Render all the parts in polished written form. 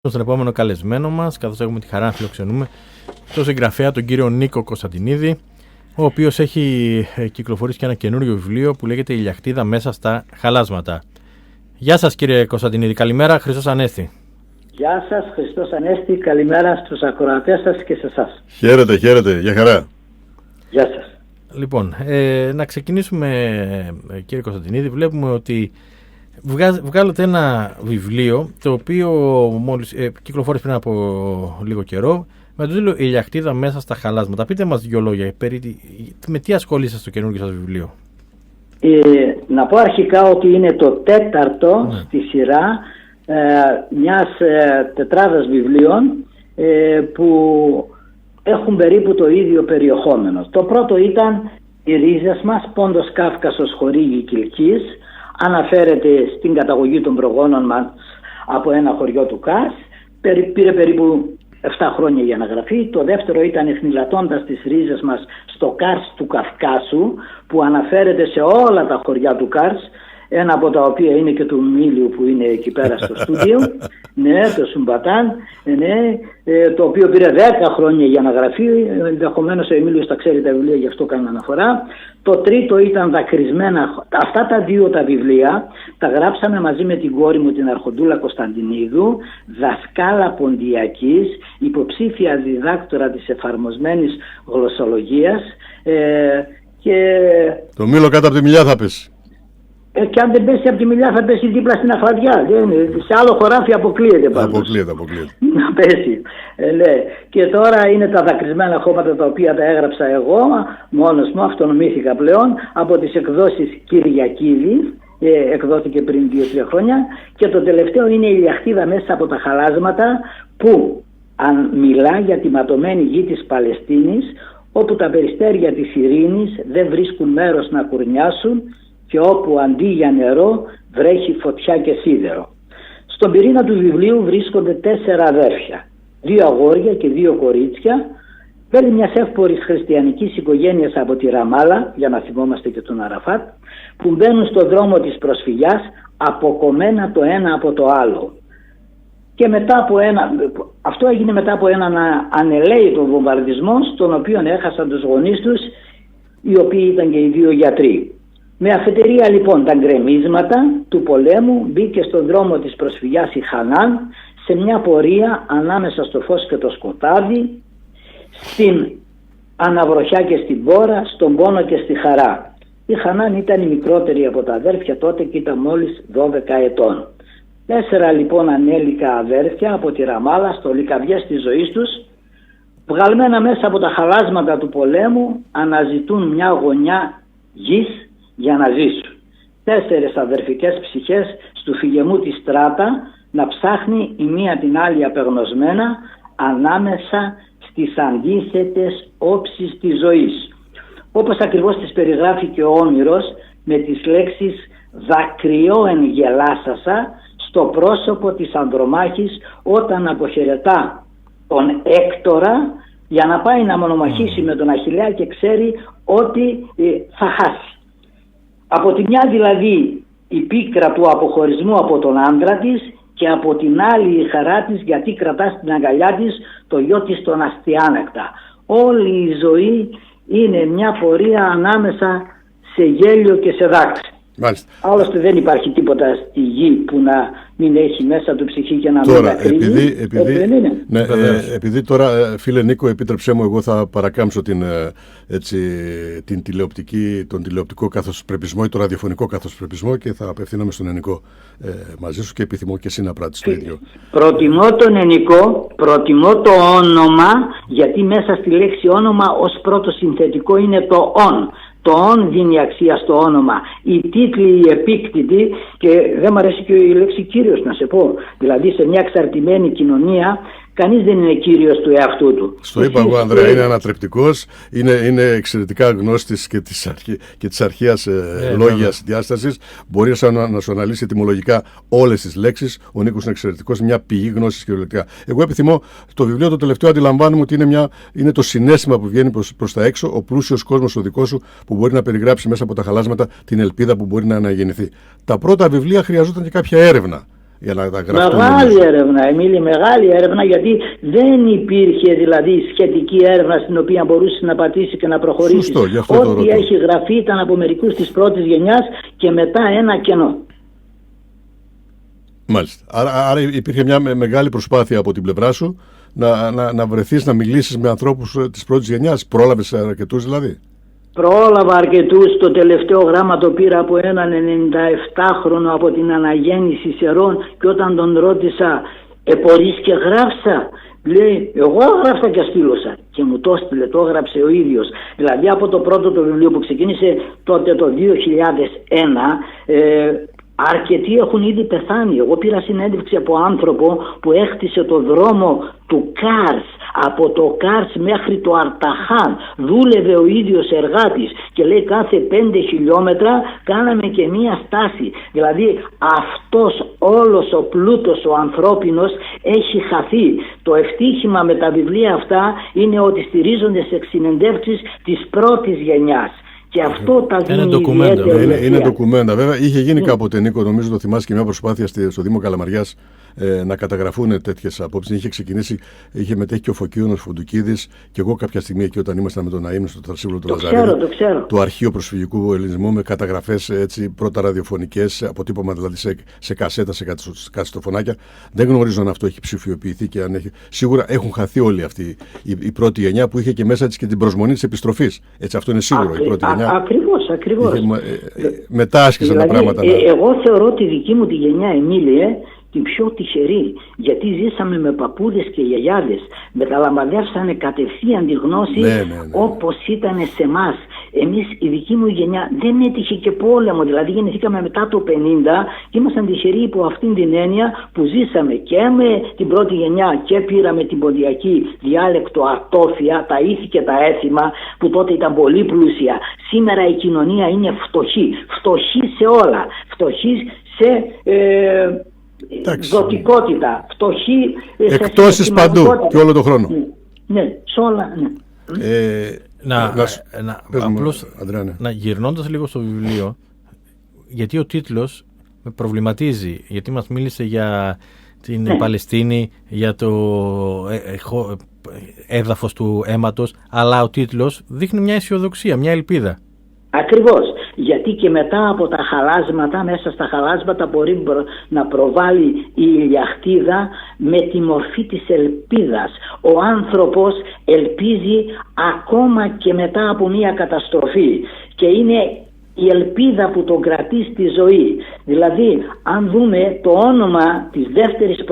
Στον επόμενο καλεσμένο μας, καθώς έχουμε τη χαρά να φιλοξενούμε τον συγγραφέα, τον κύριο Νίκο Κωνσταντινίδη, ο οποίος έχει κυκλοφορήσει και ένα καινούριο βιβλίο που λέγεται «Η Λιαχτίδα μέσα στα χαλάσματα». Γεια σας κύριε Κωνσταντινίδη, καλημέρα, Χριστός Ανέστη. Γεια σας, Χριστός Ανέστη, καλημέρα στους ακροατές σας και σε εσάς. Χαίρετε, χαίρετε, για χαρά. Γεια σας. Λοιπόν, να ξεκινήσουμε κύριε Κωνσταντινίδη, βλέπουμε ότι βγάλετε ένα βιβλίο το οποίο μόλις κυκλοφόρησε πριν από λίγο καιρό με το τίτλο «Η Λιαχτίδα μέσα στα χαλάσματα». Πείτε μας δύο λόγια, με τι ασχολείστε στο καινούργιο σας βιβλίο? Να πω αρχικά ότι είναι το τέταρτο στη σειρά μιας τετράδας βιβλίων που έχουν περίπου το ίδιο περιεχόμενο. Το πρώτο ήταν «Οι ρίζες μας, Πόντος Κάφκασος, χορήγη Κιλκής». Αναφέρεται στην καταγωγή των προγόνων μας από ένα χωριό του Καρς. Πήρε περίπου 7 χρόνια για να γραφεί. Το δεύτερο ήταν «Εχνηλατώντας τις ρίζες μας στο Καρς του Καυκάσου», που αναφέρεται σε όλα τα χωριά του Καρς, ένα από τα οποία είναι και του Μίλιου που είναι εκεί πέρα στο στούντιο, ναι, το Σουμπατάν, ναι, το οποίο πήρε 10 χρόνια για να γραφεί. Ενδεχομένως ο Εμίλιος τα ξέρει τα βιβλία, γι' αυτό κάνω αναφορά. Το τρίτο ήταν «Δακρυσμένα». Αυτά τα δύο τα βιβλία τα γράψαμε μαζί με την κόρη μου, την Αρχοντούλα Κωνσταντινίδου, δασκάλα ποντιακής, υποψήφια διδάκτορα της εφαρμοσμένης γλωσσολογίας. Το μήλο κάτω από τη μιλιά θα πέσει. Και αν δεν πέσει από τη μιλιά θα πέσει δίπλα στην αφαδιά. Σε άλλο χωράφι αποκλείεται πάντως. Αποκλείεται. Να πέσει. Και τώρα είναι τα δακρυσμένα χώματα, τα οποία τα έγραψα εγώ μόνος μου, αυτονομήθηκα πλέον, από τις εκδόσεις Κυριακίδη. Εκδόθηκε πριν 2-3 χρόνια. Και το τελευταίο είναι «Η Λιαχτίδα μέσα από τα χαλάσματα», που μιλά για τη ματωμένη γη της Παλαιστίνης, όπου τα περιστέρια της ειρήνης δεν βρίσκουν μέρος να κουρνιάσουν και όπου αντί για νερό βρέχει φωτιά και σίδερο. Στον πυρήνα του βιβλίου βρίσκονται 4 αδέρφια, 2 αγόρια και 2 κορίτσια, μέλη μιας εύπορης χριστιανικής οικογένειας από τη Ραμάλα, για να θυμόμαστε και τον Αραφάτ, που μπαίνουν στον δρόμο της προσφυγιάς αποκομμένα το ένα από το άλλο. Και αυτό έγινε μετά από έναν ανελαίητο βομβαρδισμό, στον οποίο έχασαν τους γονείς τους, οι οποίοι ήταν και οι 2 γιατροί. Με αφετηρία λοιπόν τα γκρεμίσματα του πολέμου μπήκε στον δρόμο της προσφυγιάς η Χανάν, σε μια πορεία ανάμεσα στο φως και το σκοτάδι, στην αναβροχιά και στην πόρα, στον πόνο και στη χαρά. Η Χανάν ήταν η μικρότερη από τα αδέρφια τότε και ήταν μόλις 12 ετών. 4 λοιπόν ανέλικα αδέρφια από τη Ραμάλα, στολικαβιές της ζωής τους, βγαλμένα μέσα από τα χαλάσματα του πολέμου, αναζητούν μια γωνιά γης για να ζήσουν. 4 αδερφικές ψυχές στου φυγεμού τη στράτα, να ψάχνει η μία την άλλη απεγνωσμένα ανάμεσα στις αντίθετες όψεις της ζωής. Όπως ακριβώς τις περιγράφει και ο Όμηρος με τις λέξεις «δακρυό εν γελάσασα» στο πρόσωπο της Ανδρομάχης όταν αποχαιρετά τον Έκτορα για να πάει να μονομαχήσει με τον Αχιλλέα και ξέρει ότι θα χάσει. Από τη μια δηλαδή η πίκρα του αποχωρισμού από τον άντρα της και από την άλλη η χαρά της γιατί κρατά στην αγκαλιά της το γιο της τον αστιάνεκτα. Όλη η ζωή είναι μια πορεία ανάμεσα σε γέλιο και σε δάκρυ. Άλλωστε δεν υπάρχει τίποτα στη γη που να μην έχει μέσα του ψυχή και να μην δακρύζει. Επειδή τώρα, φίλε Νίκο, επίτρεψέ μου, εγώ θα παρακάμψω τον τηλεοπτικό καθοσπρεπισμό ή το ραδιοφωνικό καθοσπρεπισμό και θα απευθύνομαι στον ενικό μαζί σου και επιθυμώ και εσύ να πράττεις το ίδιο. Προτιμώ τον ενικό, προτιμώ το όνομα, γιατί μέσα στη λέξη όνομα ως πρώτο συνθετικό είναι το «ον». Το «ον» δίνει αξία στο όνομα. Οι τίτλοι, οι επίκτητοι, και δεν μου αρέσει και η λέξη κύριος να σε πω. Δηλαδή σε μια εξαρτημένη κοινωνία κανείς δεν είναι κύριος του εαυτού του. Στο είπα εγώ, Ανδρέα, είναι ανατρεπτικός, είναι εξαιρετικά γνώστης και της αρχαίας λόγιας διάστασης. Μπορεί να σου αναλύσει ετυμολογικά όλες τις λέξεις. Ο Νίκος είναι εξαιρετικός, μια πηγή γνώσης κυριολεκτικά. Εγώ επιθυμώ το βιβλίο το τελευταίο, αντιλαμβάνομαι ότι είναι το συναίσθημα που βγαίνει προς τα έξω, ο πλούσιος κόσμος ο δικός σου που μπορεί να περιγράψει μέσα από τα χαλάσματα την ελπίδα που μπορεί να αναγεννηθεί. Τα πρώτα βιβλία χρειαζόταν και κάποια έρευνα. για να τα γραφτούν. Μεγάλη έρευνα, Εμίλη, μεγάλη έρευνα, γιατί δεν υπήρχε δηλαδή σχετική έρευνα στην οποία μπορούσε να πατήσει και να προχωρήσει. Σωστό, ό,τι έχει γραφεί ήταν από μερικούς της πρώτης γενιάς και μετά ένα κενό. Μάλιστα. Άρα υπήρχε μια μεγάλη προσπάθεια από την πλευρά σου να βρεθείς να μιλήσεις με ανθρώπους της πρώτης γενιάς. Πρόλαβες αρκετούς δηλαδή? Πρόλαβα αρκετούς. Το τελευταίο γράμμα το πήρα από έναν 97χρονο από την αναγέννηση Σερών, και όταν τον ρώτησα «Επορείς και γράψα?» Λέει, εγώ γράφτα και στείλωσα, και μου το έστειλε, το έγραψε ο ίδιος. Δηλαδή από το πρώτο το βιβλίο που ξεκίνησε τότε το 2001, αρκετοί έχουν ήδη πεθάνει. Εγώ πήρα συνέντευξη από άνθρωπο που έχτισε το δρόμο του Κάρς, από το Κάρς μέχρι το Αρταχάν. Δούλευε ο ίδιος εργάτης και λέει κάθε 5 χιλιόμετρα κάναμε και μία στάση. Δηλαδή αυτός όλος ο πλούτος ο ανθρώπινος έχει χαθεί. Το ευτύχημα με τα βιβλία αυτά είναι ότι στηρίζονται σε συνεντεύξεις της πρώτης γενιάς. Και αυτό τα δίνει είναι ντοκουμέντα. Βέβαια, είχε γίνει κάποτε, Νίκο, νομίζω το θυμάσαι, και μια προσπάθεια στο Δήμο Καλαμαριάς να καταγραφούν τέτοιες απόψεις. Είχε ξεκινήσει, είχε μετέχει και ο Φωκίωνος Φουντουκίδης, και εγώ κάποια στιγμή εκεί όταν ήμασταν με τον Αΐμνο στο Θρασίβουλο του Λαζαρίδη, το Αρχείο Προσφυγικού Ελληνισμού, με καταγραφές έτσι, πρώτα ραδιοφωνικές, αποτύπωμα δηλαδή σε κασέτα, σε κασετοφωνάκια. Δεν γνωρίζω αν αυτό έχει ψηφιοποιηθεί και αν έχει. Σίγουρα έχουν χαθεί όλοι αυτοί η πρώτη γενιά που είχε και μέσα της και την προσμονή της επιστροφής. Έτσι, αυτό είναι σίγουρο. Η πρώτη γενιά. Ακριβώς. Μετά άσκησαν δηλαδή, τα πράγματα. Εγώ θεωρώ τη δική μου τη γενιά, Εμίλη, την πιο τυχερή, γιατί ζήσαμε με παππούδες και γιαγιάδες, μεταλαμβαδεύσανε κατευθείαν τη γνώση, όπως ήταν σε εμάς. Εμείς, η δική μου γενιά, δεν έτυχε και πόλεμο, δηλαδή γεννηθήκαμε μετά το 50 και ήμασταν τυχεροί υπό αυτήν την έννοια που ζήσαμε και με την πρώτη γενιά και πήραμε την ποντιακή διάλεκτο ατόφια, τα ήθη και τα έθιμα, που τότε ήταν πολύ πλούσια. Σήμερα η κοινωνία είναι φτωχή σε όλα, φτωχή σε δοτικότητα, φτωχή σε εκτόσεις παντού και όλο τον χρόνο. Ναι, σε όλα, ναι. Απλώς να γυρνώντας λίγο στο βιβλίο, γιατί ο τίτλος με προβληματίζει, γιατί μας μίλησε για την Παλαιστίνη, για το έδαφος του αίματος, αλλά ο τίτλος δείχνει μια αισιοδοξία, μια ελπίδα. Ακριβώς, γιατί και μετά από τα χαλάσματα, μέσα στα χαλάσματα μπορεί να προβάλλει η ηλιαχτίδα με τη μορφή της ελπίδας. Ο άνθρωπος ελπίζει ακόμα και μετά από μια καταστροφή, και είναι η ελπίδα που τον κρατεί στη ζωή. Δηλαδή, αν δούμε το όνομα της δεύτερης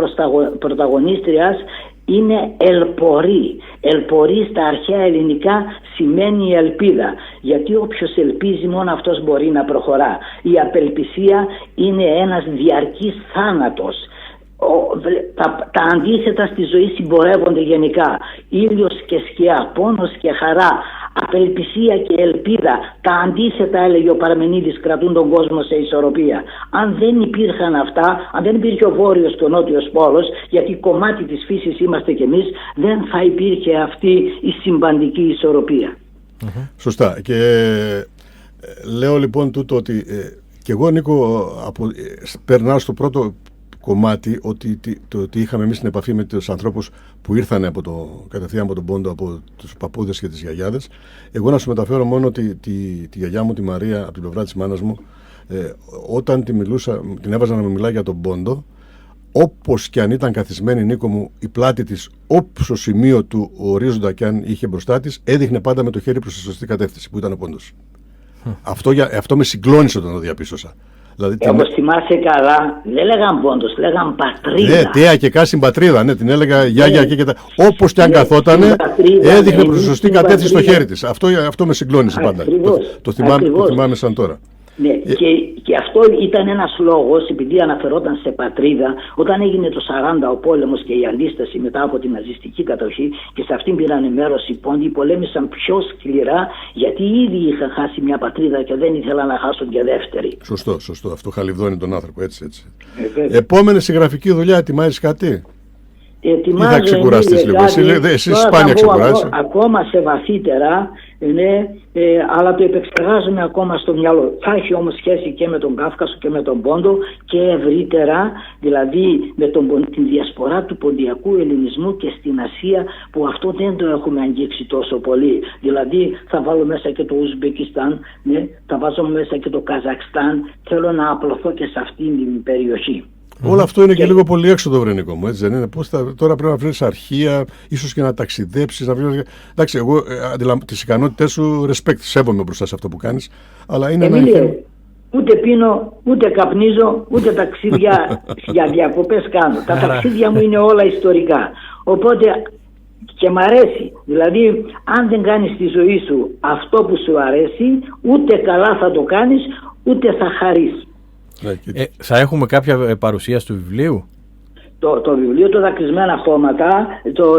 πρωταγωνίστριας, είναι Ελπορή. Ελπορή στα αρχαία ελληνικά σημαίνει ελπίδα, γιατί όποιος ελπίζει μόνο αυτός μπορεί να προχωρά. Η απελπισία είναι ένας διαρκής θάνατος. Τα αντίθετα στη ζωή συμπορεύονται γενικά. Ήλιος και σκιά, πόνος και χαρά, απελπισία και ελπίδα. Τα αντίθετα, έλεγε ο Παρμενίδης, κρατούν τον κόσμο σε ισορροπία. Αν δεν υπήρχαν αυτά, αν δεν υπήρχε ο Βόρειος και ο Νότιος Πόλος, γιατί κομμάτι της φύσης είμαστε κι εμείς, δεν θα υπήρχε αυτή η συμπαντική ισορροπία. Σωστά. Και λέω λοιπόν τούτο ότι και εγώ, Νίκο, περνάω στο πρώτο κομμάτι ότι είχαμε εμείς την επαφή με τους ανθρώπους που ήρθαν κατευθείαν από τον Πόντο, από τους παππούδες και τις γιαγιάδες. Εγώ να σου μεταφέρω μόνο τη γιαγιά μου, τη Μαρία, από την πλευρά της μάνας μου, όταν την έβαζα να μου μιλάει για τον Πόντο, όπως και αν ήταν καθισμένη, Νίκο μου, η πλάτη της, όποιο σημείο του ορίζοντα και αν είχε μπροστά της, έδειχνε πάντα με το χέρι προς τη σωστή κατεύθυνση, που ήταν ο Πόντος. Αυτό με συγκλώνησε όταν το διαπίστωσα. Δηλαδή, όπως θυμάσαι καλά, δεν λέγαν Πόντος, λέγαν πατρίδα. Ναι, τέα και κάση πατρίδα, ναι, την έλεγα γιάγια και τα. Όπως και αν καθότανε, έδειχνε προς τη σωστή κατεύθυνση το χέρι της. Αυτό με συγκλώνησε πάντα. Το θυμάμαι σαν τώρα. Ναι, και αυτό ήταν ένας λόγος, επειδή αναφερόταν σε πατρίδα, όταν έγινε το 40 ο πόλεμος και η αντίσταση μετά από την ναζιστική κατοχή, και σε αυτήν πήραν μέρος οι Πόντιοι, πολέμησαν πιο σκληρά, γιατί ήδη είχαν χάσει μια πατρίδα και δεν ήθελαν να χάσουν και δεύτερη. Σωστό. Αυτό χαλιβδώνει τον άνθρωπο, έτσι. Επόμενη συγγραφική δουλειά, ετοιμάζεις κάτι? ετοιμάζω. Θα ξεκουραστείς λίγο. Εσύ σπάνια ξεκουράζεις. Ακόμα σε βαθύτερα, ναι, αλλά το επεξεργάζομαι ακόμα στο μυαλό. Θα έχει όμως σχέση και με τον Κάφκασο και με τον Πόντο και ευρύτερα, δηλαδή με την διασπορά του ποντιακού ελληνισμού και στην Ασία, που αυτό δεν το έχουμε αγγίξει τόσο πολύ. Δηλαδή θα βάλω μέσα και το Ουσμπεκιστάν, ναι, θα βάζω μέσα και το Καζακστάν. Θέλω να απλωθώ και σε αυτήν την περιοχή. Όλο αυτό είναι και λίγο πολύ έξοδο, Βρενικό μου, έτσι δεν είναι? Τώρα πρέπει να βρεις αρχεία, ίσως και να ταξιδέψεις. Εντάξει, εγώ τις ικανότητές σου respect, σέβομαι μπροστά σε αυτό που κάνεις, αλλά είναι Εμίλιο, ούτε πίνω, ούτε καπνίζω, ούτε ταξίδια για διακοπές κάνω. Τα ταξίδια μου είναι όλα ιστορικά. Οπότε και μ' αρέσει. Δηλαδή, αν δεν κάνεις στη ζωή σου αυτό που σου αρέσει, ούτε καλά θα το κάνεις, ούτε θα χαρείς. Θα έχουμε κάποια παρουσίαση του βιβλίου? Το βιβλίο, το Δακρυσμένα χώματα,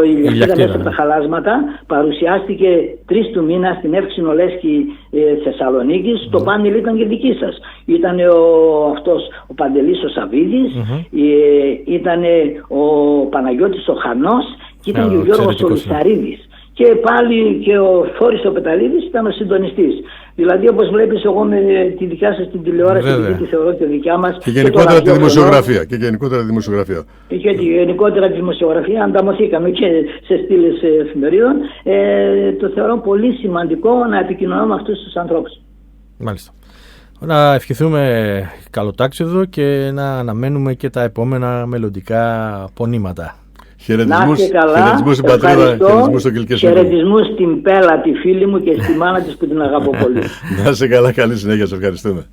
η Λιαχτήρα μέσα από τα χαλάσματα, παρουσιάστηκε 3 του μήνα στην Εύξηνο Λέσχη Θεσσαλονίκης. Το πάνελ ήταν και δική σας. Ήταν ο Παντελής ο Σαββίδης, ήταν ο Παναγιώτης ο Χανός και ήταν και ο Γιώργος ο Λισαρίδης. Και πάλι και ο Φόρης ο Πεταλίδης ήταν ο συντονιστής. Δηλαδή, όπως βλέπεις, εγώ με τη δικιά σας την τηλεόραση, επειδή τη θεωρώ και δικιά μας. Και γενικότερα τη δημοσιογραφία. Και γενικότερα τη δημοσιογραφία ανταμωθήκαμε και σε στήλες εφημερίδων. Το θεωρώ πολύ σημαντικό να επικοινωνώ με αυτούς τους ανθρώπους. Μάλιστα. Να ευχηθούμε καλό τάξιδο και να αναμένουμε και τα επόμενα μελλοντικά πονήματα. Χαιρετισμούς στην πατρίδα, χαιρετισμούς στο Κιλκεσίδη. Χαιρετισμούς στην Πέλα, τη φίλη μου, και στη μάνα της που την αγαπώ πολύ. Να είσαι καλά, καλή συνέχεια, σε ευχαριστούμε.